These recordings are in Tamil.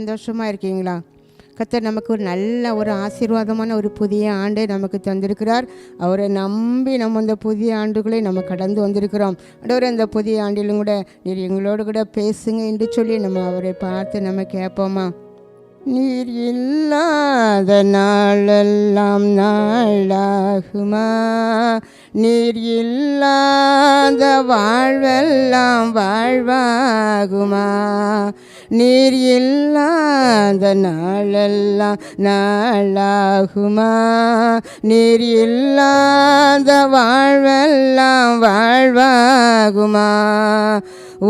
சந்தோஷமாக இருக்கீங்களா? கர்த்தர் நமக்கு ஒரு நல்ல ஒரு ஆசீர்வாதமான ஒரு புதிய ஆண்டை நமக்கு தந்திருக்கிறார். அவரை நம்பி நம்ம இந்த புதிய ஆண்டுகளை நம்ம கடந்து வந்திருக்கிறோம். ஆண்டவரே, இந்த புதிய ஆண்டிலும் கூட நீர் எங்களோடு கூட பேசுங்க என்று சொல்லி நம்ம அவரை பார்த்து நம்ம கேட்போமா? நீர் இல்லாத நாளெல்லாம் நாளாகுமா? நீர் இல்லாத வாழ்வெல்லாம் வாழ்வாகுமா? நீர் இல்லாத நாளெல்லாம் நாளாகுமா? நீர் இல்லாத வாழ்வெல்லாம் வாழ்வாகுமா?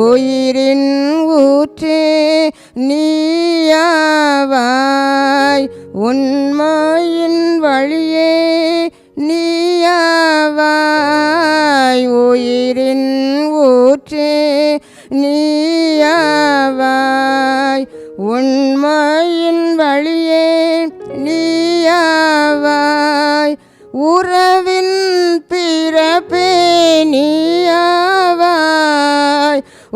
உயிரின் ஊற்றே நீயாவாய், உண்மையின் வழியே நீயாவாய். உயிரின் ஊற்றே நீயாவாய், உண்மையின் வழியே நீயாவாய். உறவின் பிறப்பே நீயாவாய்,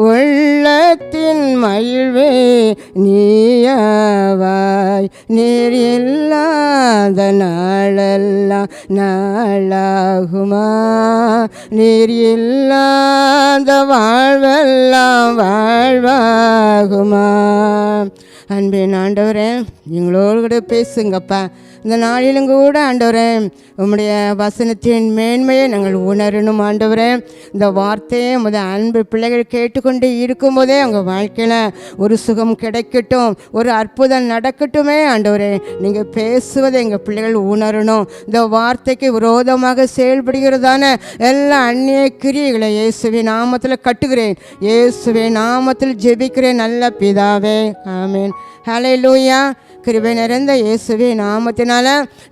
உள்ளத்தின் மகிழ்வே நீயாவாய். நீர் இல்லாத நாளெல்லாம் நாளாகுமா? நீர் இல்லாத வாழ்வெல்லாம் வாழ்வாகுமா? அன்பின் ஆண்டவரே, எங்களோடு கூட பேசுங்கப்பா. இந்த நாளிலும் கூட ஆண்டவரே, உம்முடைய வசனத்தின் மேன்மையை நாங்கள் உணரணும் ஆண்டவரே. இந்த வார்த்தையை அன்பு பிள்ளைகள் கேட்டுக்கொண்டு இருக்கும்போதே அவங்க வாழ்க்கையில் ஒரு சுகம் கிடைக்கட்டும், ஒரு அற்புதம் நடக்கட்டுமே ஆண்டவரே. நீங்கள் பேசுவதை எங்கள் பிள்ளைகள் உணரணும். இந்த வார்த்தைக்கு விரோதமாக செயல்படுகிறதான எல்லா அந்நிய கிரியைகளை இயேசுவின் நாமத்தில் கட்டுகிறேன். இயேசுவின் நாமத்தில் ஜெபிக்கிறேன் நல்ல பிதாவே, ஆமேன். ஹல்லேலூயா. கிருபை நிறைந்த இயேசுவின் நாமத்தினால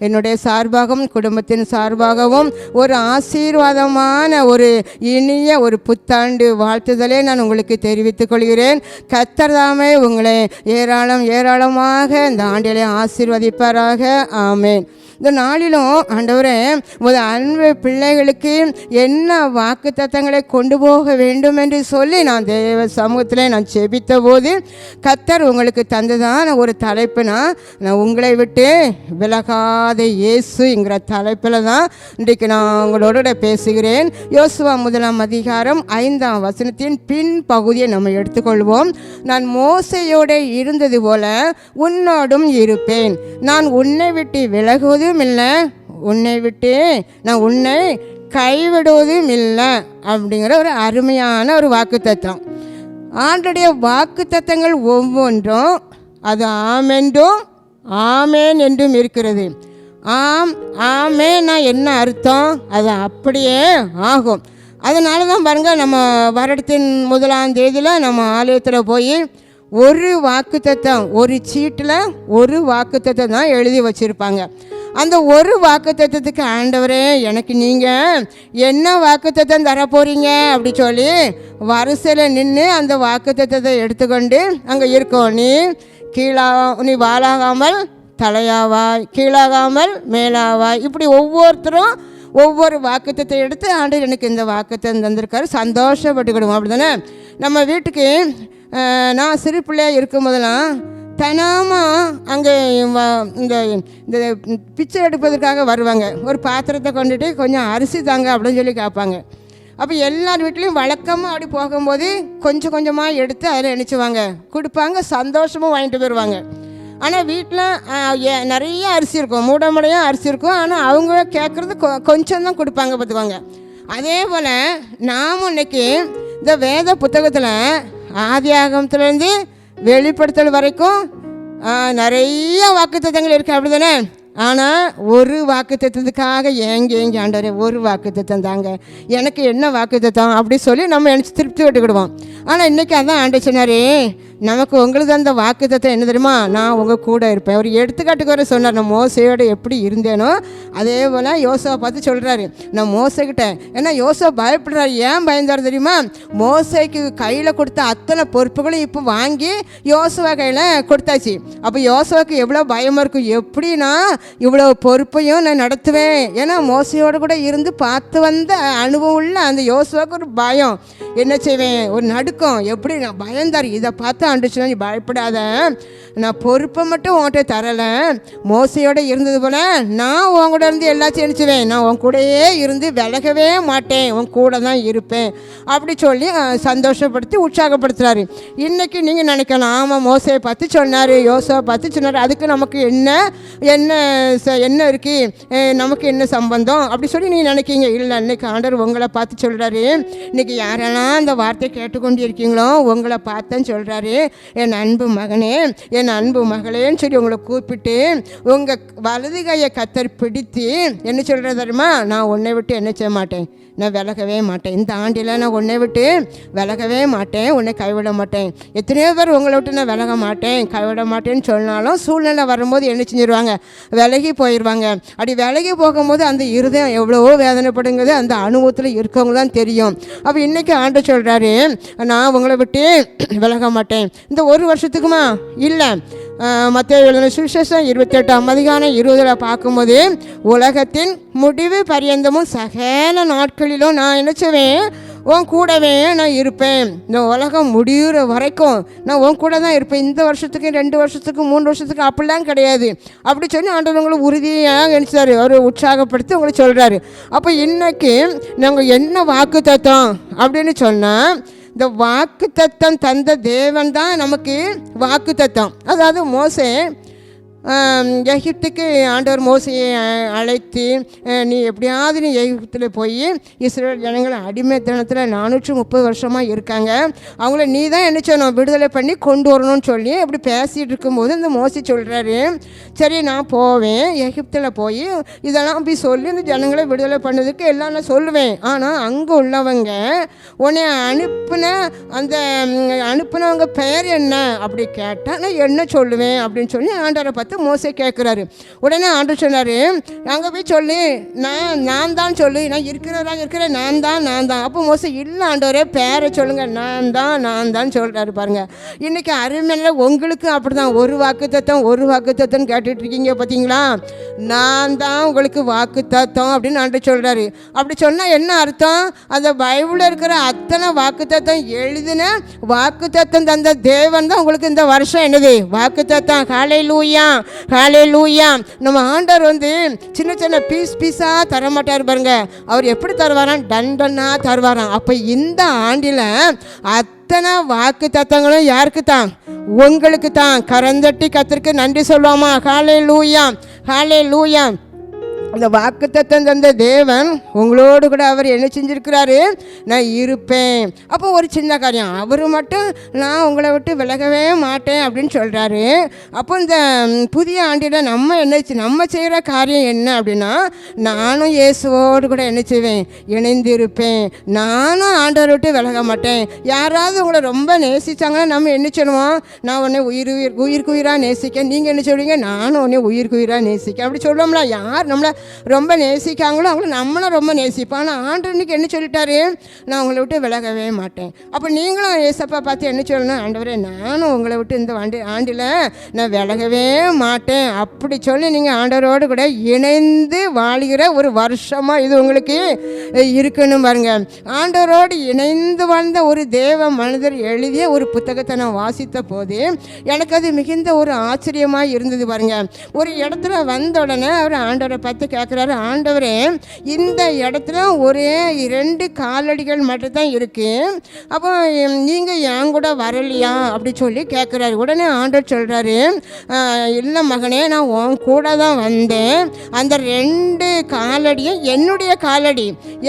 என்னுடைய சார்பாகவும் குடும்பத்தின் சார்பாகவும் ஒரு ஆசீர்வாதமான ஒரு இனிய ஒரு புத்தாண்டு வாழ்த்துதலை நான் உங்களுக்கு தெரிவித்துக் கொள்கிறேன். கர்த்தர் தாமே உங்களை ஏராளமாக இந்த ஆண்டிலே ஆசீர்வதிப்பாராக. ஆமேன். இந்த நாளிலும் ஆண்டவரே, அன்பு பிள்ளைகளுக்கு என்ன வாக்கு தத்தங்களை கொண்டு போக வேண்டும் என்று சொல்லி நான் தேவ சமூகத்தில் நான் செபித்த போது கர்த்தர் உங்களுக்கு தந்ததான ஒரு தலைப்புனா, நான் உங்களை விட்டு விலகாத இயேசுங்கிற தலைப்பில் தான் இன்றைக்கு நான் உங்களோட பேசுகிறேன். யோசுவா 1 அதிகாரம் 5 வசனத்தின் பின் பகுதியை நம்ம எடுத்துக்கொள்வோம். நான் மோசையோடு இருந்தது போல உன்னோடும் இருப்பேன், நான் உன்னை விட்டு விலகுவதும் இல்லை, உன்னை விட்டு நான் உன்னை கைவிடுவதும் இல்லை அப்படிங்கிற ஒரு அருமையான ஒரு வாக்கு தத்தம். ஆண்டுடைய வாக்கு தத்தங்கள் ஒவ்வொன்றும் அது ஆமென்றும் ஆமேன் என்றும் இருக்கிறது. ஆம் ஆமேன்னா என்ன அர்த்தம்? அது அப்படியே ஆகும். அதனால தான் பாருங்கள், நம்ம வருடத்தின் 1ஆம் தேதியில் நம்ம ஆலயத்தில் போய் ஒரு வாக்கு தத்தம், ஒரு சீட்டில் ஒரு வாக்கு தத்தம் தான் எழுதி வச்சுருப்பாங்க. அந்த ஒரு வாக்கு தத்தத்துக்கு ஆண்டவரே, எனக்கு நீங்கள் என்ன வாக்கு தத்தம் தர போகிறீங்க அப்படி சொல்லி வரிசையில் நின்று அந்த வாக்கு தத்தத்தை எடுத்துக்கொண்டு அங்கே இருக்கோம். நீ வாழாகாமல் தலையாவாய், கீழாகாமல் மேலாவாய். இப்படி ஒவ்வொருத்தரும் ஒவ்வொரு வாக்குத்தத்தை எடுத்து ஆண்டவர் எனக்கு இந்த வாக்குத்தை தந்திருக்காரு, சந்தோஷப்பட்டுக்கிடுவோம். அப்படி தானே? நம்ம வீட்டுக்கு நான் சிறு பிள்ளையாக இருக்கும் போதெல்லாம் தினமும் அங்கே இந்த பிச்சை எடுப்பதற்காக வருவாங்க. ஒரு பாத்திரத்தை கொண்டுட்டு கொஞ்சம் அரிசி தாங்க அப்படின்னு சொல்லி கேட்பாங்க. அப்போ எல்லார் வீட்லேயும் வழக்கமாக அப்படி போகும்போது கொஞ்சம் கொஞ்சமாக எடுத்து அதில் நினச்சிவாங்க கொடுப்பாங்க, சந்தோஷமாக வாங்கிட்டு போயிடுவாங்க. ஆனால் வீட்டில் நிறைய அரிசி இருக்கும், மூடையும் அரிசி இருக்கும். ஆனால் அவங்க கேட்குறது கொஞ்சம் தான் கொடுப்பாங்க, பார்த்துக்கோங்க. அதே போல் நாமும் இன்னைக்கு இந்த வேத புத்தகத்தில் ஆதியாகமத்திலேருந்து வெளிப்படுத்தல் வரைக்கும் நிறைய வாக்குத்தத்தங்கள் இருக்குது, அப்படி தானே? ஆனால் ஒரு வாக்குத்தத்தத்துக்காக ஏங்கி ஆண்டவரே ஒரு வாக்குத்தத்தம் தாங்க, எனக்கு என்ன வாக்குத்தத்தம் அப்படி சொல்லி நம்ம நினச்சி திருப்தி விட்டுக்கிடுவோம். ஆனால் இன்றைக்கி அதான் ஆண்டவர் சொன்னார், நமக்கு உங்களுக்கு அந்த வாக்குத்தத்தம் என்ன தெரியுமா? நான் உங்கள் கூட இருப்பேன். அவர் எடுத்துக்காட்டுக்கு வர சொன்னார், நான் மோசையோடு எப்படி இருந்தேனோ அதே போல் யோசுவை பார்த்து சொல்கிறாரு, நான் மோசைக்கிட்டேன். ஏன்னா யோசுவை பயப்படுறாரு. ஏன் பயந்தார் தெரியுமா? மோசைக்கு கையில் கொடுத்த அத்தனை பொறுப்புகளும் இப்போ வாங்கி யோசுவா கையில் கொடுத்தாச்சு. அப்போ யோசுவாக்கு எவ்வளோ பயமாக இருக்கும், எப்படின்னா இவ்வளோ பொறுப்பையும் நான் நடத்துவேன். ஏன்னா மோசையோடு கூட இருந்து பார்த்து வந்த அனுபவம் உள்ள அந்த யோசுவாவுக்கு ஒரு பயம், என்ன செய்வேன், ஒரு நடுக்கம், எப்படி நான் பயந்தார். இதை பார்த்து ஆண்டுச்சுன்னா நீ பயப்படாத, நான் பொறுப்பை மட்டும் உன்கிட்ட தரலை, மோசையோடு இருந்தது போல் நான் உன் கூட இருந்து எல்லாத்தையும் நினச்சிவேன், நான் உன் கூடயே இருந்து விலகவே மாட்டேன், உன் கூட தான் இருப்பேன் அப்படி சொல்லி சந்தோஷப்படுத்தி உற்சாகப்படுத்துகிறாரு. இன்றைக்கி நீங்கள் நினைக்கலாம், ஆமாம் மோசையை பார்த்து சொன்னார், யோசுவை பார்த்து சொன்னார், அதுக்கு நமக்கு என்ன என்ன என்ன இருக்குது, நமக்கு என்ன சம்பந்தம் அப்படி சொல்லி நீங்கள் நினைக்கிங்க. இல்லை, இன்றைக்கி ஆண்டவர் உங்களை பார்த்து சொல்கிறாரு. இன்றைக்கி யாரெல்லாம் அந்த வார்த்தையை கேட்டுக்கொண்டு இருக்கீங்களோ உங்களை பார்த்தேன்னு சொல்கிறாரு. என் அன்பு மகனே, என் அன்பு மகளேன்னு சொல்லி உங்களை கூப்பிட்டு உங்கள் வலது கையை கத்தர் பிடித்து என்ன சொல்கிறது தெரியுமா, நான் உன்னை விட்டு என்ன செய்ய மாட்டேன், நான் விலகவே மாட்டேன், இந்த ஆண்டில் நான் உன்னை விட்டு விலகவே மாட்டேன், உன்னை கைவிட மாட்டேன். எத்தனையோ பேர் உங்களை விட்டு நான் விலக மாட்டேன் கைவிட மாட்டேன்னு சொன்னாலும் சூழ்நிலை வரும்போது என்ன செஞ்சிருவாங்க, விலகி போயிடுவாங்க. அப்படி விலகி போகும்போது அந்த இருதயம் எவ்வளவோ வேதனைப்படுங்கிறது அந்த அனுபவத்தில் இருக்கவங்க தான் தெரியும். அப்போ இன்றைக்கி ஆண்டு சொல்கிறாரு, நான் உங்களை விட்டு விலக மாட்டேன். இந்த ஒரு வருஷத்துக்குமா இல்லை, மத்தேயு எழுதின சுவிசேஷம் 28:20 பார்க்கும்போது உலகத்தின் முடிவு பரியந்தமும் சகல நாட்களிலும் நான் என்ன செய்வேன், உன் கூடவே நான் இருப்பேன், இந்த உலகம் முடிகிற வரைக்கும் நான் உன் கூட தான் இருப்பேன், இந்த வருஷத்துக்கு 2 வருஷத்துக்கு 3 வருஷத்துக்கு அப்படிலாம் கிடையாது அப்படி சொல்லி ஆண்டவர் உங்களை உறுதியாக நினைச்சாரு, அவர் உற்சாகப்படுத்தி உங்களுக்கு சொல்கிறாரு. அப்போ இன்றைக்கி நாங்கள் என்ன வாக்கு தத்தம் அப்படின்னு சொன்னால், இந்த வாக்கு தத்தம் தந்த தேவன் தான் நமக்கு வாக்கு தத்தம். அதாவது மோசே எகிப்துக்கு ஆண்டவர் மோசையை அழைத்து, நீ எப்படியாவது நீ எகிப்தில் போய் இஸ்ரேல் ஜனங்களை அடிமைத்தனத்தில் 430 வருஷமாக இருக்காங்க, அவங்கள நீ தான் என்ன செய்யணும், விடுதலை பண்ணி கொண்டு வரணும்னு சொல்லி அப்படி பேசிகிட்டு இருக்கும்போது இந்த மோசி சொல்கிறாரு, சரி நான் போவேன், எகிப்தில் போய் இதெல்லாம் அப்படி சொல்லி இந்த ஜனங்களை விடுதலை பண்ணதுக்கு எல்லாம் நான் சொல்லுவேன். ஆனால் அங்கே உள்ளவங்க உன்னை அனுப்புனவங்க பெயர் என்ன அப்படி கேட்டால் நான் என்ன சொல்லுவேன் அப்படின்னு சொல்லி ஆண்டவரை பார்த்து மோசே கேட்குறாரு. உடனே ஆண்டவர் சொன்னார், அங்கே போய் சொல்லி நான் தான் சொல்லி, நான் இருக்கிறேன், நான் தான். அப்போ மோசே இல்லை ஆண்டவரே பேரை சொல்லுங்கள், நான் தான் சொல்கிறாரு. பாருங்கள், இன்றைக்கி அருமையில் உங்களுக்கு அப்படி தான் ஒரு வாக்கு தத்தம் கேட்டுட்ருக்கீங்க பார்த்தீங்களா, நான் தான் உங்களுக்கு வாக்கு தத்தம் அப்படின்னு ஆண்டவர் சொல்கிறாரு. அப்படி சொன்னால் என்ன அர்த்தம், அந்த பைபிளில் இருக்கிற அத்தனை வாக்கு தத்தம் எழுதின வாக்கு தத்தம் தந்த தேவன் தான் உங்களுக்கு இந்த வருஷம் என்னது வாக்கு தத்தம். ஹல்லேலூயா. நம்ம ஆண்டவர் சின்ன சின்ன பீஸாக தரமாட்டார் பாருங்க, அவர் எப்படி தருவாராம், டன்னா தருவாராம். அப்போ இந்த ஆண்டில் அத்தனை வாக்கு தத்தங்களும் யாருக்கு தான், உங்களுக்கு தான். கரந்தட்டி கர்த்தருக்கு நன்றி சொல்லுவோமா, ஹல்லேலூயா. அந்த வாக்கு தத்தம் தந்த தேவன் உங்களோடு கூட அவர் என்ன செஞ்சுருக்கிறாரு, நான் இருப்பேன். அப்போ ஒரு சின்ன காரியம், அவர் மட்டும் நான் உங்களை விட்டு விலகவே மாட்டேன் அப்படின்னு சொல்கிறாரு. அப்போ இந்த புதிய ஆண்டில் நம்ம செய்கிற காரியம் என்ன அப்படின்னா, நானும் இயேசுவோடு கூட என்ன செய்வேன், இணைந்து இருப்பேன், நானும் ஆண்டவரை விட்டு விலக மாட்டேன். யாராவது உங்களை ரொம்ப நேசித்தாங்கன்னா நம்ம என்ன சொல்லுவோம், நான் உன்னை உயிருக்கு உயிராக நேசிக்க, நீங்கள் என்ன சொல்லுவீங்க, நானும் உன்னை உயிருக்கு உயிராக நேசிக்க அப்படி சொல்லுவோம்ல. யார் நம்மளை ரொம்ப நேசிக்காங்களோ அவங்கள நம்மளும் ரொம்ப நேசிப்போம். ஆனால் ஆண்டவர் இன்னைக்கு என்ன சொல்லிட்டாரு, நான் உங்களை விட்டு விலகவே மாட்டேன். அப்போ நீங்களும் ஏசப்பா பார்த்து என்ன சொல்லணும், ஆண்டவரே நானும் உங்களை விட்டு இந்த ஆண்டில் நான் விலகவே மாட்டேன் அப்படி சொல்லி நீங்கள் ஆண்டவரோடு கூட இணைந்து வாழ்கிற ஒரு வருஷமாக இது உங்களுக்கு இருக்கணும் பாருங்க. ஆண்டவரோடு இணைந்து வாழ்ந்த ஒரு தேவ மனிதர் எழுதிய ஒரு புத்தகத்தை நான் வாசித்த போது எனக்கு அது மிகுந்த ஒரு ஆச்சரியமாக இருந்தது பாருங்க. ஒரு இடத்துல வந்த உடனே அவர் ஆண்டவரை பார்த்து கேட்குறாரு, ஆண்டவரே இந்த இடத்துல ஒரே 2 காலடிகள் மட்டும்தான் இருக்குது, அப்போ நீங்கள் என் கூட வரலையா அப்படி சொல்லி கேட்குறாரு. உடனே ஆண்டவர் சொல்கிறாரு, இல்லை மகனே நான் உன் கூட தான் வந்தேன், அந்த 2 காலடியும் என்னுடைய காலடி,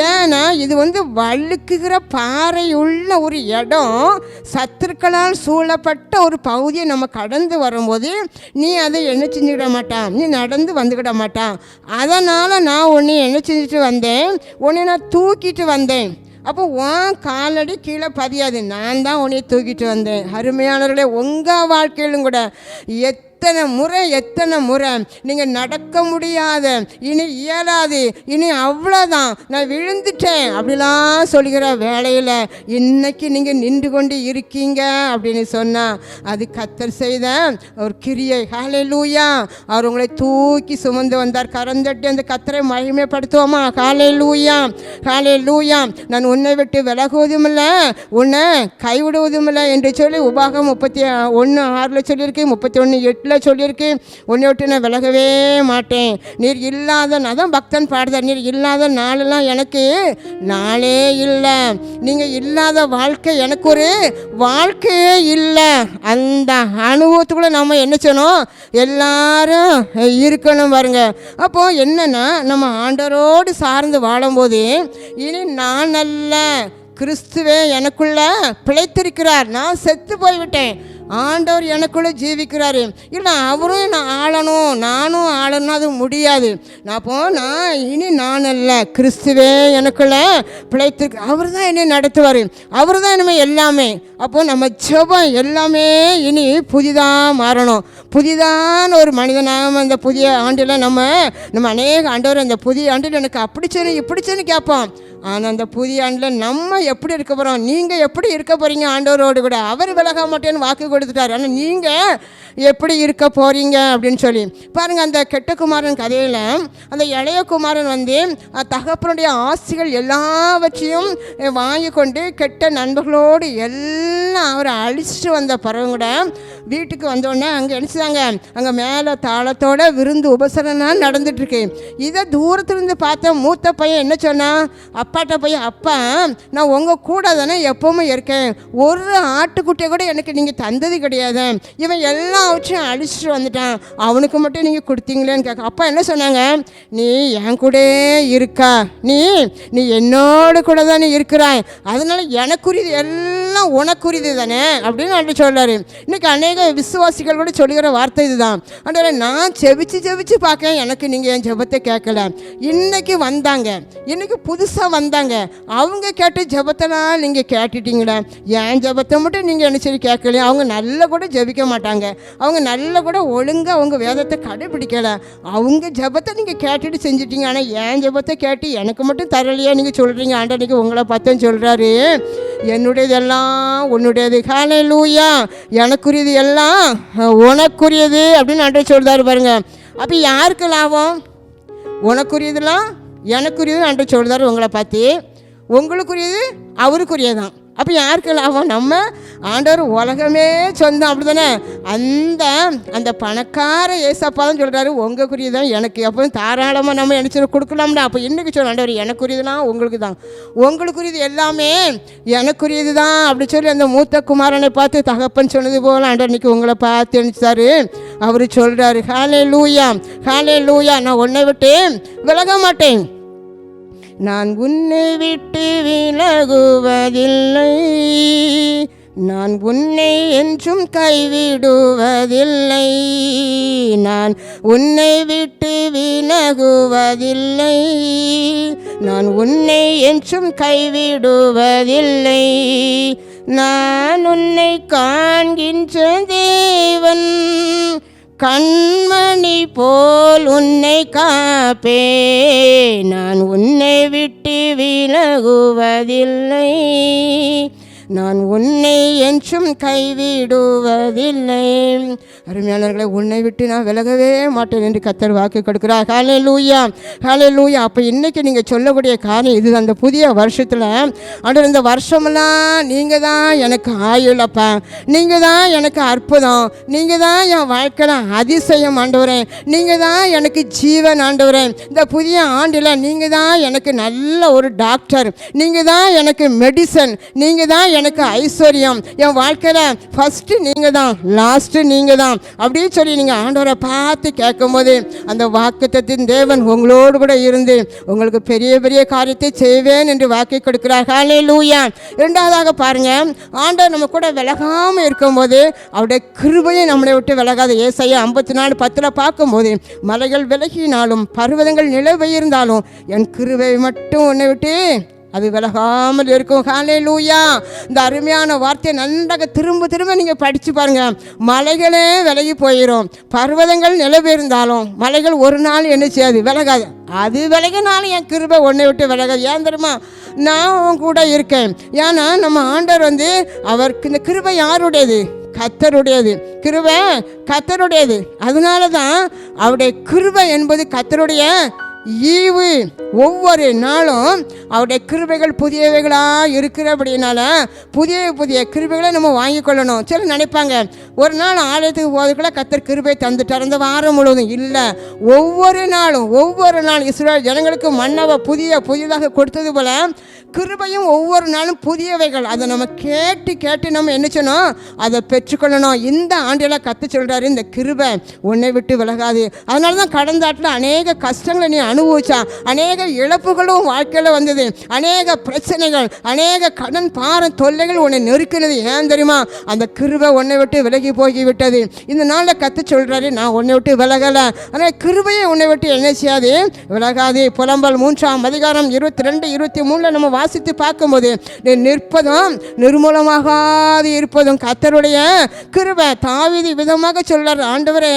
ஏன்னா இது வழுக்குகிற பாறை உள்ள ஒரு இடம், சத்துருக்களால் சூழப்பட்ட ஒரு பகுதியை நம்ம கடந்து வரும்போது நீ அதை என்ன செஞ்சுக்கிட மாட்டான், நீ நடந்து வந்துக்கிட மாட்டான், அதனால் நான் உன்னை என்ன செஞ்சுட்டு வந்தேன், உன்னை நான் தூக்கிட்டு வந்தேன். அப்போ உன் காலடி கீழே பதியாது, நான் தான் உன்னை தூக்கிட்டு வந்தேன். அருமையானவர்களே, உங்கள் வாழ்க்கையிலும் கூட எத்தனை முறை நீங்கள் நடக்க முடியாத, இனி இயலாது, இனி அவ்வளோதான், நான் விழுந்துட்டேன் அப்படிலாம் சொல்கிற வேளையில் இன்னைக்கு நீங்கள் நின்று கொண்டு இருக்கீங்க அப்படின்னு சொன்னால் அது கர்த்தர் செய்த ஒரு கிரியை. ஹல்லேலூயா. அவர் உங்களை தூக்கி சுமந்து வந்தார். கரந்தட்டி அந்த கர்த்தரை மகிமைப்படுத்துவோமா? ஹல்லேலூயா, ஹல்லேலூயா. நான் உன்னை விட்டு விலகுவதும் இல்லை, உன்னை கைவிடுவதும் இல்லை என்று சொல்லி உபாகம் 31:6 சொல்லியிருக்கு, 31:8 சொல்லியிருக்கு. உன்னை விட்டு நான் விலகவே மாட்டேன். நீர் இல்லாத, அதான் பக்தன் பாடுதார், நீர் இல்லாத நாளெல்லாம் எனக்கு நாளே இல்லை. நீங்கள் இல்லாத வாழ்க்கை எனக்கு ஒரு வாழ்க்கையே இல்லை. அந்த அனுபவத்துக்குள்ளே நம்ம என்ன செய்யணும்? எல்லாரும் இருக்கணும் பாருங்க. அப்போது என்னென்னா, நம்ம ஆண்டவரோடு சார்ந்து வாழும்போது இனி நான் அல்ல, கிறிஸ்துவே எனக்குள்ள பிழைத்திருக்கிறார். நான் செத்து போய்விட்டேன், ஆண்டவர் எனக்குள்ளே ஜீவிக்கிறாரு. இல்லை அவரும் நான் ஆளணும், நானும் ஆளணும், அது முடியாது. நான் இனி நான் அல்ல, கிறிஸ்துவே எனக்குள்ளே பிழைத்திருக்கு. அவர் தான் என்னை நடத்துவார், அவர் தான் இனிமேல் எல்லாமே. அப்போது நம்ம ஜெபம் எல்லாமே இனி புதிதாக மாறணும். புதிதான ஒரு மனிதனாக இந்த புதிய ஆண்டில் நம்ம அநேக ஆண்டவர் அந்த புதிய ஆண்டில் எனக்கு அப்படி சொன்னு இப்படி சொன்னு கேட்போம். ஆனால் அந்த புதிய ஆண்டில் நம்ம எப்படி இருக்க போகிறோம்? நீங்கள் எப்படி இருக்க போகிறீங்க ஆண்டவரோடு கூட? அவர் விலக மாட்டேன்னு வாக்கு கொடுத்துட்டார். ஆனால் நீங்கள் எப்படி இருக்க போகிறீங்க அப்படின்னு சொல்லி பாருங்கள். அந்த கெட்ட குமாரன் கதையில் அந்த இளைய குமாரன் தகப்பனுடைய ஆசைகள் எல்லாவற்றையும் வாங்கி கொண்டு கெட்ட நண்பர்களோடு எல்லாம் அவரை அழிச்சிட்டு வந்த பிறகு கூட வீட்டுக்கு வந்தோடனே அங்கே நினச்சிதாங்க, அங்கே மேலே தாளத்தோட விருந்து உபசரணம் நடந்துட்டுருக்கு. இதை தூரத்துலேருந்து பார்த்த மூத்த பையன் என்ன சொன்னான்? அப்பாட்ட போய், அப்பா நான் உங்கள் கூட தானே எப்போவுமே இருக்கேன், ஒரு ஆட்டுக்குட்டியை கூட எனக்கு நீங்கள் தந்தது கிடையாது, இவன் எல்லாவற்றையும் அழிச்சிட்டு வந்துட்டான், அவனுக்கு மட்டும் நீங்கள் கொடுத்தீங்களேன்னு கேட்க. அப்பா என்ன சொன்னாங்க? நீ என் கூட இருக்கா, நீ என்னோட கூட தானே இருக்கிறாய், அதனால எனக்குரியது எல்லாம் உனக்குரியது தானே அப்படின்னு அப்படி சொல்கிறாரு. இன்றைக்கி அநேக விசுவாசிகள் கூட சொல்லுகிற வார்த்தை இதுதான். அதனால் நான் செபிச்சு பார்க்கேன், எனக்கு நீங்கள் என் ஜெபத்தை கேட்கல. இன்னைக்கு வந்தாங்க, இன்னைக்கு புதுசாக வந்தாங்க, அவங்க கேட்ட ஜெபத்தெல்லாம் நீங்கள் கேட்டுட்டீங்களே, என் ஜெபத்தை மட்டும் நீங்கள் என்ன சரி கேட்கலையே. அவங்க நல்ல கூட ஜெபிக்க மாட்டாங்க, அவங்க நல்ல கூட ஒழுங்காக அவங்க வேதத்தை கடைபிடிக்கலை, அவங்க ஜெபத்தை நீங்கள் கேட்டுட்டு செஞ்சிட்டீங்க. ஆனால் என் ஜெபத்தை கேட்டு எனக்கு மட்டும் தரலையே நீங்கள் சொல்கிறீங்க. ஆண்டன்னைக்கு உங்களை பார்த்தேன்னு சொல்கிறாரு, என்னுடையது எல்லாம் உன்னுடையது. ஹல்லேலூயா. எனக்குரியது எல்லாம் உனக்குரியது அப்படின்னு ஆண்டவர் சொல்கிறாரு பாருங்க. அப்போ யாருக்கு லாபம்? உனக்குரியதெல்லாம் எனக்குரியது ஆண்டவர் சொல்கிறாரு உங்களை பார்த்து. உங்களுக்குரியது அவருக்குரியதான். அப்போ யாருக்கு லாபம்? நம்ம ஆண்டவர் உலகமே சொந்தம், அப்படி தானே? அந்த பணக்கார ஏசப்பா தான் சொல்கிறாரு, உங்களுக்குரியதான் எனக்கு. அப்போ தாராளமாக நம்ம என்ன கொடுக்கலாம்னா. அப்போ இன்றைக்கி சொல்ல ஆண்டவர், எனக்குரியதுலாம் உங்களுக்கு தான், உங்களுக்குரியது எல்லாமே எனக்குரியது தான் அப்படி சொல்லி அந்த மூத்த குமாரனை பார்த்து தகப்பன் சொன்னது போல் ஆண்டவர் இன்றைக்கி உங்களை பார்த்து நினச்சாரு. அவர் சொல்கிறாரு, ஹல்லேலூயா, ஹல்லேலூயா, நான் உன்னை விட்டு விலக மாட்டேன், நான் உன்னை விட்டு விலகுவதில்லை, நான் உன்னை என்றும் கைவிடுவதில்லை, நான் உன்னை விட்டு விலகுவதில்லை, நான் உன்னை என்றும் கைவிடுவதில்லை, நான் உன்னை காண்கின்ற தேவன், கண்மணி போல் உன்னை காப்பே, நான் உன்னை விட்டு விலகுவதில்லை, நான் உன்னை என்றும் கைவிடுவதில்லை. அருமையானவர்களை, உன்னை விட்டு நான் விலகவே மாட்டேன் என்று கர்த்தர் வாக்கு கொடுக்கிறார். ஹல்லேலூயா, ஹல்லேலூயா. அப்போ இன்றைக்கி நீங்கள் சொல்லக்கூடிய காரியம் இது. அந்த புதிய வருஷத்தில் ஆண்டவர், இந்த வருஷமெல்லாம் நீங்கள் தான் எனக்கு ஆயுளப்பா, நீங்கள் தான் எனக்கு அற்புதம், நீங்கள் தான் என் வாழ்க்கையில் அதிசயம் ஆண்டவரே, நீங்கள் தான் எனக்கு ஜீவன் ஆண்டவரே, இந்த புதிய ஆண்டில் நீங்கள் தான் எனக்கு நல்ல ஒரு டாக்டர், நீங்கள் தான் எனக்கு மெடிசன், நீங்கள் தான் எனக்கு ஐஸ்வர்யம், என் வாழ்க்கையில் ஃபஸ்ட்டு நீங்கள் தான், லாஸ்ட்டு நீங்கள் தான் அப்படின்னு சொல்லி நீங்கள் ஆண்டவரை பார்த்து கேட்கும்போது அந்த வாக்குத்தத்தின் தேவன் உங்களோடு கூட இருந்து உங்களுக்கு பெரிய பெரிய காரியத்தை செய்வேன் என்று வாக்கை கொடுக்கிறார். ஹல்லேலூயா. இரண்டாவதாக பாருங்கள், ஆண்டவர் நம்ம கூட விலகாமல் இருக்கும்போது அவருடைய கிருபையை நம்மளை விட்டு விலகாது. ஏசாயா 54:10 பார்க்கும்போது, மலைகள் விலகினாலும் பர்வதங்கள் நிலை பெயர்ந்தாலும் என் கிருபை மட்டும் உன்னை விட்டு அது விலகாமல் இருக்கும். ஹல்லேலூயா. இந்த அருமையான வார்த்தையை நன்றாக திரும்ப திரும்ப நீங்கள் படித்து பாருங்கள். மலைகளே விலகி போயிடும், பர்வதங்கள் நிலவிருந்தாலும் மலைகள் ஒரு நாள் என்ன செய்யாது, விலகாது. அது விலகினாலும் என் கிருபை உன்னை விட்டு விலகாது. ஏன் தெரியுமா? நான் உன் கூட இருக்கேன். ஏன்னா நம்ம ஆண்டவர் அவருக்கு இந்த கிருபை யாருடையது? கர்த்தருடையது. கிருபை கர்த்தருடையது. அதனால தான் அவருடைய கிருபை என்பது கர்த்தருடைய ஈவு. ஒவ்வொரு நாளும் அவருடைய கிருபைகள் புதியவைகளாக இருக்கிறபடினால புதிய புதிய கிருபைகளை நம்ம வாங்கி கொள்ளணும். சில நினைப்பாங்க ஒரு நாள் ஆலயத்துக்கு போகிறதுக்குள்ள கர்த்தர் கிருபை தந்துட்டார் அந்த வாரம் முழுவதும். இல்லை, ஒவ்வொரு நாள் இஸ்ரவேல் ஜனங்களுக்கு மன்னாவை புதியதாக கொடுத்தது போல கிருபையும் ஒவ்வொரு நாளும் புதியவைகள். அதை நம்ம கேட்டு நம்ம என்ன செய்யணும், அதை பெற்றுக்கொள்ளணும். இந்த ஆண்டில் கர்த்தர் சொல்கிறாரு, இந்த கிருபை உன்னை விட்டு விலகாது. அதனால தான் கடந்த ஆட்டில் அநேக கஷ்டங்களை நீ அனுபவிச்சா, அநேக இழப்புகளும் வாழ்க்கையில் வந்தது, அநேக பிரச்சனைகள், அநேக கடன் பாரம் தொல்லைகள் உன்னை நெருக்கிறது. ஏன் தெரியுமா? அந்த கிருபை உன்னை விட்டு விலகி போய்விட்டது. இந்த நாளில் கர்த்தர் சொல்கிறாரு, நான் உன்னை விட்டு விலகலை. ஆனால் கிருபையை உன்னை விட்டு என்ன செய்யாது, விலகாது. புலம்பல் 3ஆம் அதிகாரம் 22, 23 நம்ம வாசித்து பார்க்கும்போது, நீ நிற்பதும் நிர்மூலமாகாது இருப்பதும் கர்த்தருடைய கிருபை. தாவீது விதமாக சொல்றார், ஆண்டவரே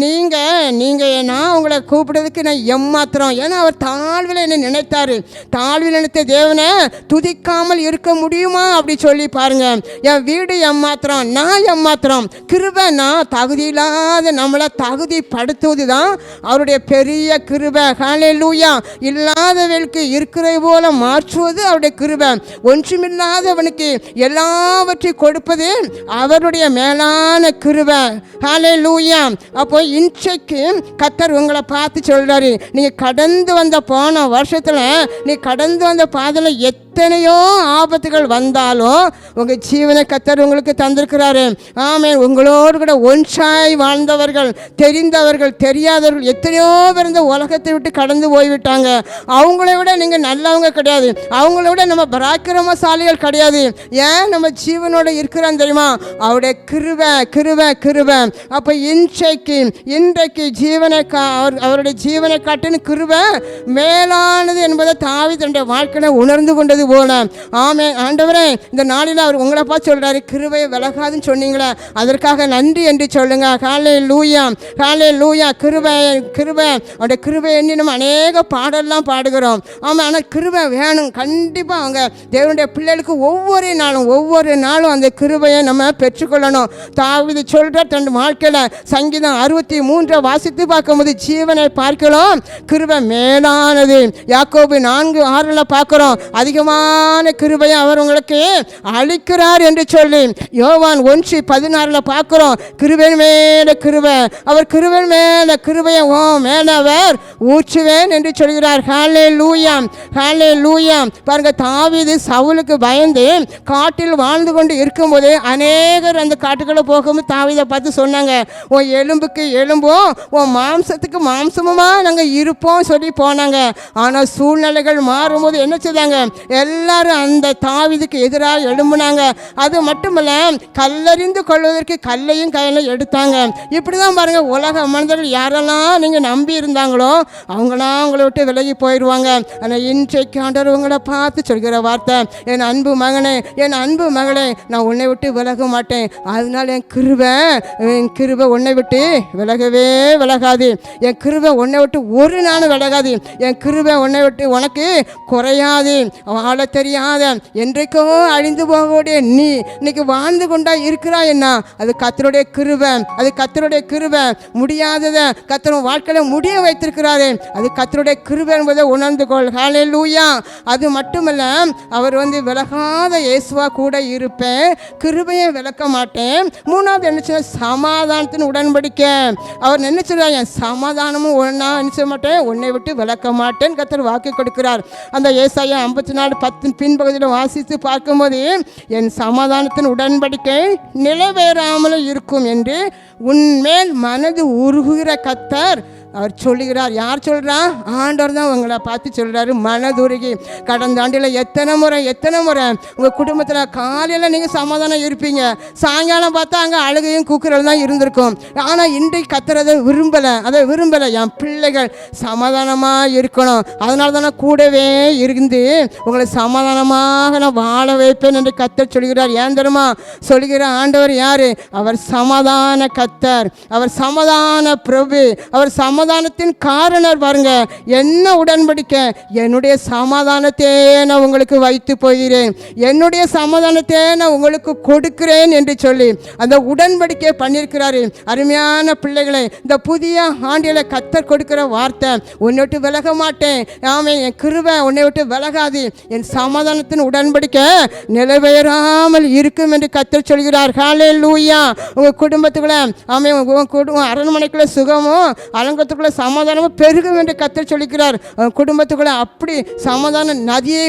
நீங்கள் நான் உங்களை கூப்பிடுறதுக்கு நான் எம்மாத்திரம். ஏன்னா அவர் தாழ்வில் என்னை நினைத்தாரு. தாழ்வில் நினைத்த தேவனை துதிக்காமல் இருக்க முடியுமா அப்படி சொல்லி பாருங்க. என் வீடு எம்மாத்திரம், நான் எம்மாத்திரம். கிருபை நான் தகுதி இல்லாத நம்மளை தகுதிப்படுத்துவது தான் அவருடைய பெரிய கிருபை. ஹல்லேலூயா. இல்லாதவர்களுக்கு இருக்கிறது போல மாற்றுவது அவருடைய கிருபை. ஒன்றுமில்லாதவனுக்கு எல்லாவற்றையும் கொடுப்பது அவருடைய மேலான கிருபை. ஹல்லேலூயா. அப்போ இன்றைக்கு கர்த்தர் உங்களை பார்த்து சொல்றாரு, நீங்க கடந்து வந்த போன வருஷத்துல நீ கடந்து வந்த பாதையில் எத்தனையோ ஆபத்துகள் வந்தாலும் உங்கள் ஜீவனை கர்த்தர் உங்களுக்கு தந்திருக்கிறாரு. ஆமென். உங்களோடு கூட ஒன்றாய் வாழ்ந்தவர்கள், தெரிந்தவர்கள், தெரியாதவர்கள் எத்தனையோ பேர் இந்த உலகத்தை விட்டு கடந்து போய்விட்டாங்க. அவங்கள விட நீங்கள் நல்லவங்க கிடையாது, அவங்கள விட நம்ம பராக்கிரமசாலிகள் கிடையாது. ஏன் நம்ம ஜீவனோட இருக்கிறோம் தெரியுமா? அவருடைய கிருபை கிருபை கிருபை. அப்போ இன்றைக்கு ஜீவனை அவருடைய ஜீவனை காட்டின கிருபை மேலானது என்பதை தாவீது தன்னுடைய வாழ்க்கையை உணர்ந்து கொண்டது போல. ஆமென். ஆண்டவரே, இந்த நாளில் அவர் உங்களை பார்த்து சொல்றாரு, கிருபை விலகாதுன்னு சொன்னீங்களே, அதற்காக நன்றி என்று சொல்லுங்க. ஹல்லேலூயா ஹல்லேலூயா. கிருபை அவருடைய கிருபை எண்ணி நம்ம அநேக பாடலாம் பாடுகிறோம். ஆமாம், ஆனால் கிருபை வேணும் கண்டிப்பாக. அவங்க தேவனுடைய பிள்ளைகளுக்கு ஒவ்வொரு நாளும் அந்த கிருபையை நம்ம பெற்றுக்கொள்ளணும். தாவீது சொல்ற தன் வாழ்க்கையில் சங்கீதம் 63 வாசித்து பார்க்கும்போது, ஜீவனை பார்க்கலாம் கிருபை மேலானது. யாக்கோபு 4:6 பார்க்கிறோம், அதிகமான கிருபையை அவர் உங்களுக்கு அளிக்கிறார் என்று சொல்லி. யோவான் 1:16 பார்க்கிறோம், கிருபை மேல கிருபை, அவர் கிருபை மேல கிருபையை மேல அவர் ஊற்றுவேன் என்று சொல்கிறார். ஹல்லேலூயா ஹல்லேலூயா. பாருங்க, தாவீது சவுலுக்கு பயந்து காட்டில் வாழ்ந்து கொண்டு இருக்கும்போது அநேகர் அந்த காட்டுக்குள்ள போகும்போது தாவீதை பார்த்து சொன்னாங்க, உன் எலும்புக்கு எலும்பும் உன் மாம்சத்துக்கு மாம்சமுமா நாங்கள் இருப்போம் சொல்லி போனாங்க. ஆனால் சூழ்நிலைகள் மாறும்போது என்ன செய்தாங்க, எல்லாரும் அந்த தாவீதுக்கு எதிராக எழும்புனாங்க. அது மட்டுமல்ல, கல்லறிந்து கொள்வதற்கு கல்லையும் கையில் எடுத்தாங்க. இப்படி தான் பாருங்க, உலக மனிதர்கள் யாரெல்லாம் நீங்கள் நம்பி இருந்தாங்களோ அவங்களாம் உங்களை விட்டு விலகி போயிடுவாங்க. ஆனால் இன்றைக்கு ஆண்டவர் உங்களை பார்த்து சொல்கிற வார்த்தை, என் அன்பு மகளே, நான் உன்னை விட்டு விலக மாட்டேன். அதனால என் கிருபை உன்னை விட்டு விலகவே விலகாது. என் கிருபை உன்னை விட்டு ஒரு நாளும் விலகாது. என் கிருபை உன்னை விட்டு உனக்கு குறையாது. வாழ தெரியாத என்றைக்கோ அழிந்து போகக்கூடிய நீ இன்னைக்கு வாழ்ந்து கொண்டா இருக்கிறாய் என்ன, அது கர்த்தருடைய கிருபை. அது கர்த்தருடைய கிருபை. முடியாததை கர்த்தர் வாழ்க்கையில முடிய வைத்திருக்கிறாரு, அது கர்த்தருடைய கிருபை என்பதை உணர்ந்து கொள். ஹல்லேலூயா. அது மட்டுமல்ல, அவர் விலகாத இயேசுவா கூட இருப்பேன், கிருபையை விளக்க மாட்டேன். மூணாவது என்ன, சமாதானத்தின் உடன்படிக்கை. அவர் நினைச்சிருக்காங்க, என் சமாதானமும் ஒன்றா நினைச்ச மாட்டேன், உன்னை விட்டு விளக்க மாட்டேன் கர்த்தர் வாக்கு கொடுக்கிறார். அந்த ஏசாயா 54:10 பின்பகுதியில் வாசித்து பார்க்கும்போது, என் சமாதானத்தின் உடன்படிக்கை நிலைவேறாமலும் இருக்கும் என்று உன்மேல் மனது உருகுகிற கர்த்தர் அவர் சொல்லுகிறார். யார் சொல்கிறா? ஆண்டவர் தான் உங்களை பார்த்து சொல்கிறாரு. மனதுருகி கடந்த ஆண்டில் எத்தனை முறை உங்கள் குடும்பத்தில் காலையில் நீங்கள் சமாதானம் இருப்பீங்க, சாயங்காலம் பார்த்தா அங்கே அழுகையும் கூக்குறல் தான் இருந்திருக்கும். ஆனால் இன்றைக்கு கத்துறதை விரும்பலை. என் பிள்ளைகள் சமாதானமாக இருக்கணும், அதனால தான் நான் கூடவே இருந்து உங்களை சமாதானமாக நான் வாழ வைப்பேன் என்று கத்தர் சொல்கிறார். ஏன் தெரியுமா? சொல்கிற ஆண்டவர் யார்? அவர் சமாதான கத்தர், அவர் சமாதான பிரபு, அவர் சமாதானத்தின் காரணர். பாருங்க, என்ன உடன்படிக்கை? என்னுடைய சமாதானத்தை நான் உங்களுக்கு வைத்து போகிறேன், என்னுடைய சமாதானத்தை நான் உங்களுக்கு கொடுக்கிறேன் என்று சொல்லி அந்த உடன்படிக்கை பண்ணியிருக்கிறாரு. அருமையான பிள்ளைகளை, இந்த புதிய ஆண்டில் கத்தர் கொடுக்கிற வார்த்தை, உன்னை விட்டு விலக மாட்டேன், ஆமென், என் கிருபை உன்னை விட்டு விலகாது, என் சமாதானத்தின் உடன்படிக்கை நிலைவேறாமல் இருக்கும் என்று கத்தர் சொல்கிறார். ஹல்லேலூயா. உங்கள் குடும்பத்துக்குள்ள ஆமென், உங்கள் குடும்பம் அரண்மனைக்குள்ள சுகமும் அலங்கத்துக்குள்ள சமாதானமும் பெருகும் என்று கத்தர் சொல்லிக்கிறார். குடும்பத்துக்குள்ள அப்படி சமாதானம் நதியை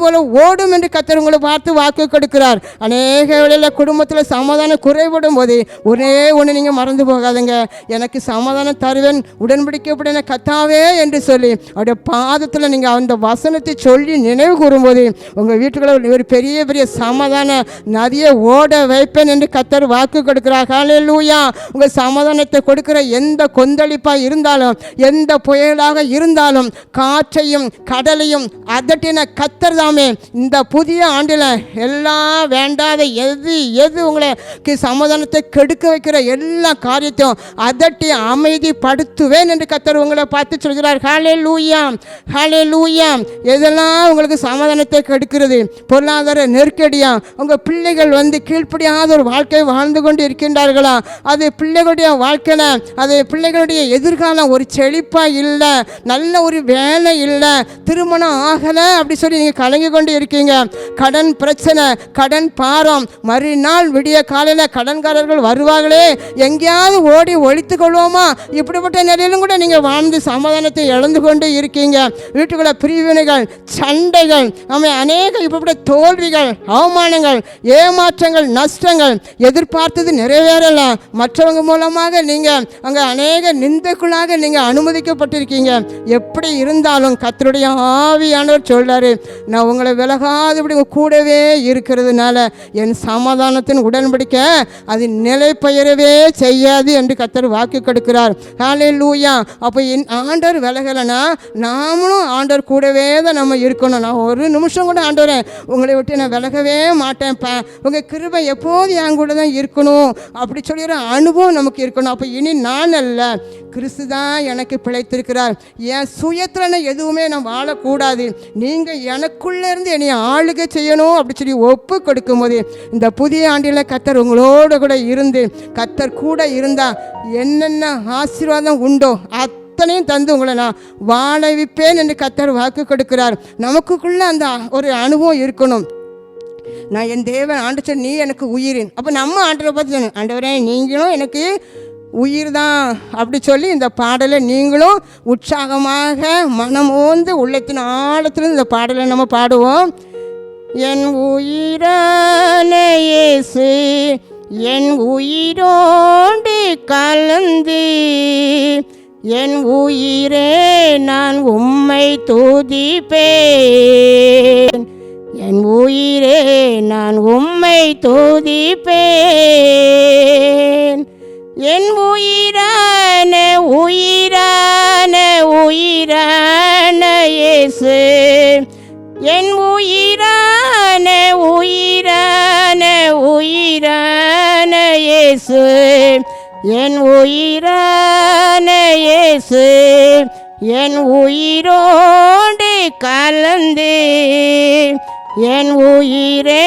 போல ஓடும் என்று கத்தர் உங்களை பார்த்து வாக்கு கொடுக்கிறார். அநேக வேளையில் குடும்பத்தில் சமாதானம் குறைபடும் போது ஒரே ஒன்று நீங்கள் மறந்து போகாதுங்க, எனக்கு சமாதானம் தருவேன், உடன்படிக்கைப்படின கத்தாவே என்று சொல்லி அவருடைய பாதத்தில் நீங்கள் அந்த வசனத்தை சொல்லி நினைவு கூறும்போது உங்கள் வீட்டுக்குள்ள ஒரு பெரிய சமாதான நதியை ஓட வைப்பேன் என்று கத்தர் வாக்கு கொடுக்கிறார். ஹல்லேலூயா. உங்கள் சமாதானத்தை கொடுக்கிற எந்த கொந்தளிப்பாக இருந்தாலும், எந்த புயலாக இருந்தாலும், காற்றையும் கடலையும் அதட்டின கத்தர் தாமே இந்த புதிய ஆண்டில் எல்லாம் வேண்டாத எது உங்களுக்கு சமாதானத்தை கெடுக்க வைக்கிற எல்லா காரியத்தையும் அதட்டி அமைதிப்படுத்துவேன் என்று கத்தர் உங்களை பார்த்து சொல்கிறார். ஹல்லேலூயா, ஹல்லேலூயா. எதெல்லாம் உங்களுக்கு சமாதானத்தை கெடுக்கிறது? பொருளாதார நெருக்கடியா? உங்கள் பிள்ளைகள் கீழ்ப்படியாத ஒரு வாழ்க்கை வாழ்ந்து கொண்டு இருக்கின்றார்களா? அது பிள்ளைகளுடைய வாழ்க்கையில், அது பிள்ளைகளுடைய எதிர்காலம் ஒரு செழிப்பாக இல்லை, நல்ல ஒரு வேலை இல்லை, திருமணம் ஆகலை அப்படி சொல்லி நீங்கள் கலங்கி கொண்டு இருக்கீங்க. கடன் பிரச்சனை, கடன் பாரம், மறுநாள் விடிய காலையில் கடன்காரர்கள் வருவார்களே, எங்கேயாவது ஓடி ஒழித்து கொள்வோமா? இப்படிப்பட்ட நிலையிலும் கூட நீங்கள் வாழ்ந்து சமாதானத்தை இழந்து கொண்டு இருக்கீங்க. வீட்டுக்குள்ள பிரிவினைகள், சண்டைகள், அநேக இப்படிப்பட்ட தோல்விகள், அவமானங்கள், ஏமாற்றங்கள், நஷ்டங்கள், எதிர்பார்த்தது நிறைவேறல, மற்றவங்க மூலமாக நீங்கள் அங்கே அநேக நிந்தைக்குள்ளாக நீங்கள் அனுமதிக்கப்பட்டிருக்கீங்க. எப்படி இருந்தாலும் கர்த்தருடைய ஆவியானவர் சொல்றாரு, நான் உங்களை விலகாதபடி கூடவே இருக்கிறதுனால என் சமாதானத்தின் உடன்படிக்கை அது நிலை பெயரவே செய்யாது என்று கர்த்தர் வாக்கு கொடுக்கிறார். ஹல்லேலூயா. அப்போ ஆண்டவர் விலகலைன்னா நாமளும் ஆண்டவர் கூடவே தான் நம்ம இருக்கணும். நான் ஒரு நிமிஷம் கூட ஆண்டவரே உங்களை விட்டு நான் விலகவே மாட்டேன்ப்பா, உங்கள் கிருபை எப்போது என் கூட தான் இருக்கணும் அப்படி சொல்லிடுற அனுபவம் நமக்கு இருக்கணும். அப்போ இனி நான் அல்ல, கிறிஸ்து தான் எனக்கு பிழைத்திருக்கிறார். என் சுயத்தில் எதுவுமே நான் வாழக்கூடாது, நீங்கள் எனக்குள்ளே இருந்து என்னை ஆளுகை செய்யணும் அப்படி சொல்லி ஒப்பு கொடுக்கும்போது இந்த புதிய ஆண்டில் கர்த்தர் உங்களோட கூட இருந்து, கர்த்தர் கூட இருந்தால் என்னென்ன ஆசீர்வாதம் உண்டோ அத்தனையும் தந்து உங்களை நான் வாழ வைப்பேன் என்று கர்த்தர் வாக்கு கொடுக்கிறார். நமக்குள்ளே அந்த ஒரு அனுபவம் இருக்கணும். நான் என் தேவன் ஆண்டு நீ எனக்கு உயிரின். அப்போ நம்ம ஆண்டவரை பார்த்து, ஆண்டவரே நீங்களும் எனக்கு உயிர் தான் அப்படி சொல்லி இந்த பாடலை நீங்களும் உற்சாகமாக மனமோந்து உள்ளத்தின் ஆழத்தில் இந்த பாடலை நம்ம பாடுவோம். என் உயிரான இயேசு என் உயிரோடு கலந்து, என் உயிரே நான் உம்மை துதிப்பேன், என் உயிரே நான் உம்மை துதிப்பேன், என் உயிரான உயிரான உயிரான இயேசு, என் உயிரான உயிரான உயிரான இயேசு, என் உயிரான இயேசு என் உயிரோடு கலந்து, என் உயிரே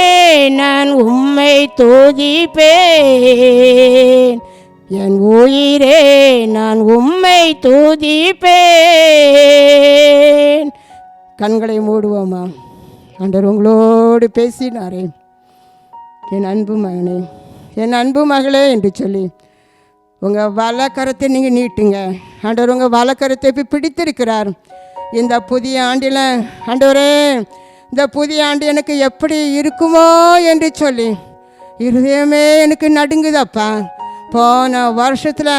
நான் உம்மை துதிப்பேன், என் உயிரே நான் உம்மை துதிப்பேன். கண்களை மூடுவோமா? ஆண்டவர் உங்களோடு பேசினாரே, என் அன்பு மகனே, என் அன்பு மகளே என்று சொல்லி உங்கள் வலக்கரத்தை நீங்கள் நீட்டுங்க. ஆண்டவர் உங்கள் வலக்கரத்தை போய் பிடித்திருக்கிறார். இந்த புதிய ஆண்டில் ஆண்டவரே இந்த புதிய ஆண்டு எனக்கு எப்படி இருக்குமோ என்று சொல்லி இருதயமே எனக்கு நடுங்குதப்பா. போன வருஷத்தில்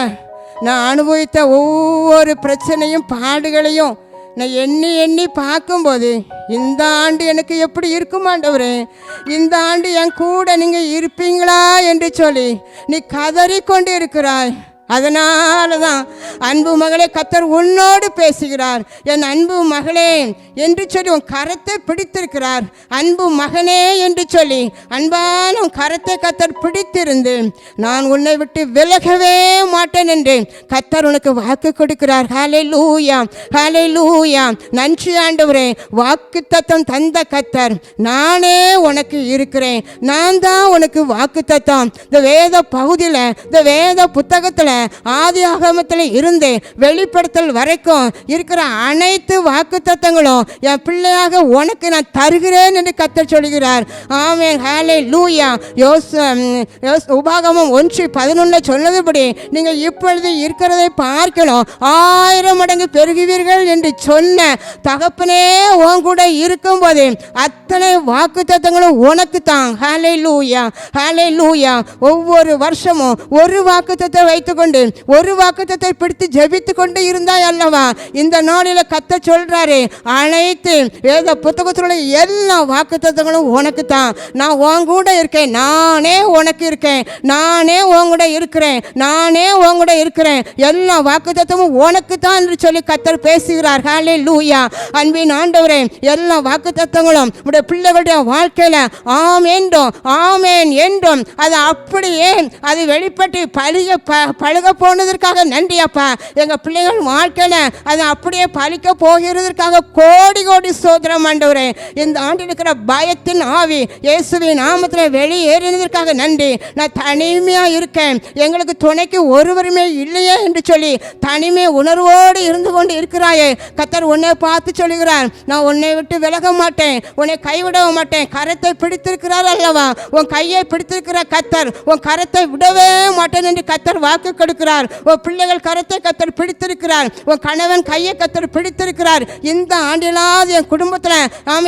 நான் அனுபவித்த ஒவ்வொரு பிரச்சனையும் பாடுகளையும் நான் எண்ணி எண்ணி பார்க்கும்போது இந்த ஆண்டு எனக்கு எப்படி இருக்கும் ஆண்டவரே, இந்த ஆண்டு என் கூட நீங்கள் இருப்பீங்களா என்று சொல்லி நீ கதறிக்கொண்டு இருக்கிறாய். அதனால தான் அன்பு மகளே, கர்த்தர் உன்னோடு பேசுகிறார். என் அன்பு மகளே என்று சொல்லி உன் கரத்தை பிடித்திருக்கிறார். அன்பு மகனே என்று சொல்லி அன்பான உன் கரத்தை கர்த்தர் பிடித்திருந்து நான் உன்னை விட்டு விலகவே மாட்டேன் என்று கர்த்தர் உனக்கு வாக்கு கொடுக்கிறார். ஹல்லேலூயா, ஹல்லேலூயா. நன்றி ஆண்டவரே. வாக்குத்தத்தம் தந்த கர்த்தர் நானே உனக்கு இருக்கிறேன். நான் தான் உனக்கு வாக்குத்தத்தம். இந்த வேத பகுதியில், இந்த வேத புத்தகத்தில் ஆதி ஆகமத்தில் இருந்து வெளிப்படுத்தல் வரைக்கும் இருக்கிற அனைத்து வாக்குத்தத்தங்களும் என் பிள்ளையாக உனக்கு நான் தருகிறேன் என்று கர்த்தர் சொல்கிறார். ஆமென், ஹல்லேலூயா. உபாகமம் 1:11 சொன்னதுபடி நீங்கள் இப்பொழுது இருக்கிறதை பார்க்கணும் 1000 மடங்கு பெருகுவீர்கள் என்று சொன்ன தகப்பனே உன் கூட இருக்கும்போது அத்தனை வாக்குத்தத்தங்களும் உனக்கு தான். ஹல்லேலூயா, ஹல்லேலூயா. ஒவ்வொரு வருஷமும் ஒரு வாக்குத்தத்தை வைத்துக்கொண்டு ஒரு வாக்குத்தத்தை பிடித்து ஜெபித்து கொண்டு இருந்தாய் அல்லவா? இந்த நாளில் கர்த்தர் சொல்றாரு, அனைத்து வேத புத்தகத்தில் உள்ள எல்லா வாக்குத்தத்தங்களும் உனக்கு தான். நான் உன் கூட இருக்கேன். நானே உனக்கு இருக்கேன். நானே உன் கூட இருக்கிறேன். நானே உன் கூட இருக்கிறேன். எல்லா வாக்குத்தத்தமும் உனக்கு தான் என்று சொல்லி கர்த்தர் பேசுகிறார். ஹல்லேலூயா. அன்பின் ஆண்டவரே, எல்லா வாக்குத்தத்தங்களும் உடைய பிள்ளைகளுடைய வாழ்க்கையில் ஆம் என்றும் ஆமேன் என்றும் அது அப்படியே அது வெளிப்பட்டு பழுக போனதற்காக நன்றி அப்பா. எங்கள் பிள்ளைகள் வாழ்க்கையில் அது அப்படியே பலிக்க போகிறதற்காக கோடி கோடி ஸ்தோத்திரம் ஆண்டவரே. இந்த ஆண்டு இருக்கிற பயத்தின் ஆவி இயேசுவின் நாமத்தில் வெளியேறினதற்காக நன்றி. நான் தனிமையாக இருக்கேன், எங்களுக்கு துணைக்கு ஒருவருமே இல்லையே என்று சொல்லி தனிமை உணர்வோடு இருந்து கொண்டு இருக்கிறாயே. கர்த்தர் உன்னை பார்த்து சொல்கிறார், நான் உன்னை விட்டு விலக மாட்டேன், உன்னை கைவிட மாட்டேன். கரத்தை பிடித்திருக்கிறார் அல்லவா? உன் கையை பிடித்திருக்கிற கர்த்தர் உன் கரத்தை விடவே மாட்டேன் என்று கர்த்தர் வாக்கு கொடுக்கிறார். உன் பிள்ளைகள் கரத்தை கர்த்தர் பிடித்திருக்கிறார். உன் கணவன் கையை கர்த்தர் பிடித்திருக்கிறார். இந்த ஆண்டிலாவது என் குடும்பத்தில்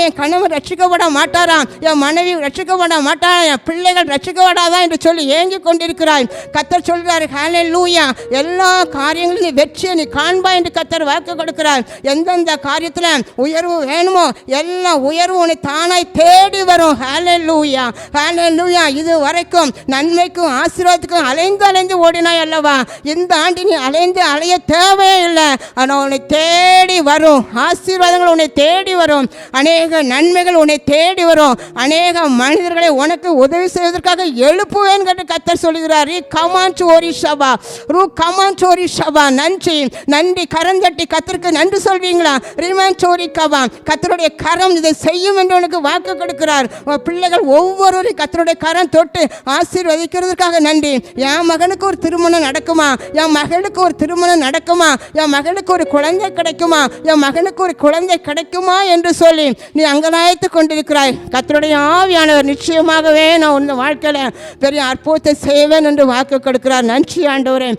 என் கணவன் ரட்சிக்கப்பட மாட்டாராம், என் மனைவி ரட்சிக்கப்பட மாட்டாரா, என் பிள்ளைகள் ரட்சிக்கப்படாதா என்று சொல்லி ஏங்கி கொண்டிருக்கிறாய். கர்த்தர் சொல்கிறார், ஹல்லேலூயா. எல்லா காரியங்களிலும் வெற்றியை நீ காண்பா என்று கர்த்தர் வாக்கு கொடுக்கிறார். எந்தெந்த காரியத்தில் உயர்வு வேணுமோ எல்லா உயர்வு உன்னை தானாய் தேடி வரும். ஹல்லேலூயா, ஹல்லேலூயா. இது வரைக்கும் நன்மைக்கும் ஆசீர்வாதத்துக்கும் அலைந்து ஓடினாய் அல்லவா? இந்த ஆண்டு நீ அலைய தேவையில்லை. ஆனால் உன்னை தேடி வரும் ஆசீர்வாதங்கள், உன்னை தேடி வரும் அநேக நன்மைகள், உன்னை தேடி வரும் அநேக மனிதர்களை உனக்கு உதவி செய்வதற்காக எழுப்புவேன் என்று கர்த்தர் சொல்கிறார். நன்றி, நன்றி. கரந்தட்டி கர்த்தருக்கு நன்றி சொல்வீங்களா? கர்த்தருடைய கரம் இதை செய்யும் என்று உனக்கு வாக்கு கொடுக்கிறார். பிள்ளைகள் ஒவ்வொருவரையும் கர்த்தருடைய கரம் தொட்டு ஆசீர்வதிக்கிறதுக்காக நன்றி. என் மகனுக்கு ஒரு திருமணம் நடக்குமா? என் மகளுக்கு ஒரு திருமணம் நடக்குமா? என் மகளுக்கு ஒரு குழந்தை கிடைக்குமா? என் மகனுக்கு ஒரு குழந்தை கிடைக்குமா என்று சொல்லி நீ அங்கலாய்த்து கொண்டிருக்கிறாய். கர்த்தருடைய ஆவியானவர் நிச்சயமாகவே நான் உன் வாழ்க்கையில் பெரிய அற்புதத்தை செய்வேன் என்று வாக்கு கொடுக்கிறார். நன்றி ஆண்டவரே.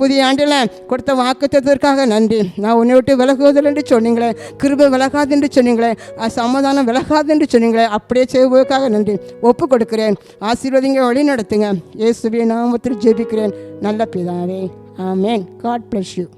புதிய ஆண்டில் கொடுத்த வாக்குத்தத்திற்காக நன்றி. நான் உன்னை விட்டு விலகுவதில் என்று சொன்னீங்களே, கிருபை விலகாது என்று சொன்னீங்களே, சமாதானம் விலகாது என்று சொன்னீங்களே, அப்படியே செய்வதற்காக நன்றி. ஒப்பு கொடுக்கிறேன். ஆசீர்வதிங்க, வழி நடத்துங்க. இயேசுவின் நாமத்தில் ஜெபிக்கிறேன் நல்ல பிதாவே. ஆமென். God bless you.